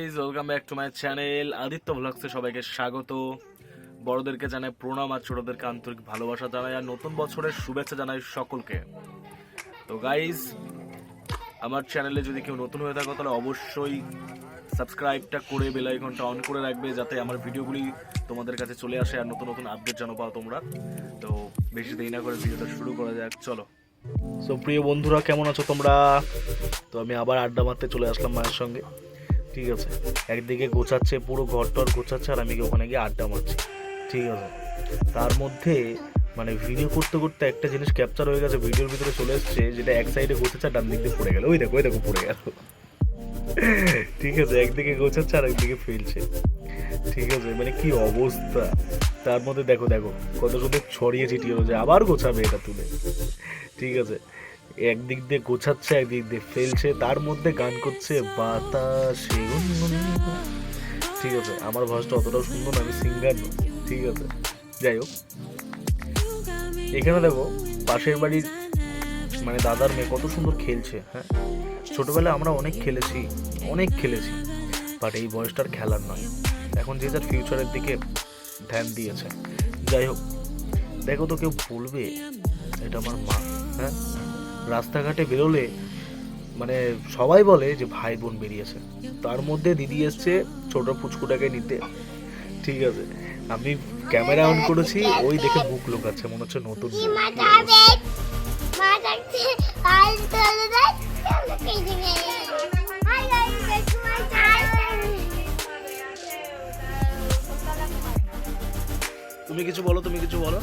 Guys, welcome back to my channel Aditya ভ্লগসে সবাইকে স্বাগত। বড়দেরকে জানাই প্রণাম আর ছোটদেরকে আন্তরিক ভালোবাসা জানাই আর নতুন বছরের শুভেচ্ছা জানাই সকলকে। তো গাইজ, আমার চ্যানেলে যদি কেউ নতুন হয়ে থাকো তাহলে অবশ্যই সাবস্ক্রাইবটা করে বেল আইকনটা অন করে রাখবে, যাতে আমার ভিডিওগুলি তোমাদের কাছে চলে আসে আর নতুন নতুন আপডেট জানো পাও তোমরা। তো বেশি দেরি না করে ভিডিওটা শুরু করা যাক, চলো। সো প্রিয় বন্ধুরা, কেমন আছো তোমরা? তো আমি আবার আড্ডা মারতে চলে আসলাম মায়ের সঙ্গে। ঠিক আছে, একদিকে গোছাচ্ছে, পুরো ঘর টর গোছাচ্ছে আর আমি ওখানে গিয়ে আড্ডা মারছি। ঠিক আছে, তার মধ্যে মানে ভিডিও করতে করতে একটা জিনিস ক্যাপচার হয়ে গেছে, ভিডিওর ভিতরে চলে এসছে, যেটা এক সাইডে গোছাচ্ছে আর ডান দিক দিয়ে পড়ে গেল। ওই দেখো পড়ে গেল। ঠিক আছে, একদিকে গোছাচ্ছে আর একদিকে ফেলছে। ঠিক আছে, মানে কি অবস্থা। তার মধ্যে দেখো কত সুন্দর ছড়িয়ে ছিটিয়ে রয়েছে, আবার গোছাবে এটা তুলে। ঠিক আছে, একদিক দিয়ে গোছাচ্ছে একদিক দিয়ে ফেলছে, তার মধ্যে গান করছে বাতাসে গুনগুন। ঠিক আছে, আমার ভয়েসটা অতটাও সুন্দর না, আমি সিঙ্গার না। ঠিক আছে, যাই হোক, এখানে দেখো পাশের বাড়ির মানে দাদার মেয়ে কত সুন্দর খেলছে। হ্যাঁ, ছোটবেলায় আমরা অনেক খেলেছি বাট এই বয়সটার খেলার নয়। এখন যে যার ফিউচারের দিকে ধ্যান দিয়েছে। যাই হোক, দেখো তো কেউ বলবে এটা আমার মা। হ্যাঁ, রাস্তাঘাটে বেরোলে মানে সবাই বলে যে ভাই বোন বেরিয়েছে, তার মধ্যে দিদি এসছে ছোট পুচকুটাকে নিতে। ঠিক আছে, আমি ক্যামেরা অন করেছি, ওই দেখে বুক লোকাচ্ছে, মনে হচ্ছে নতুন। তুমি কিছু বলো।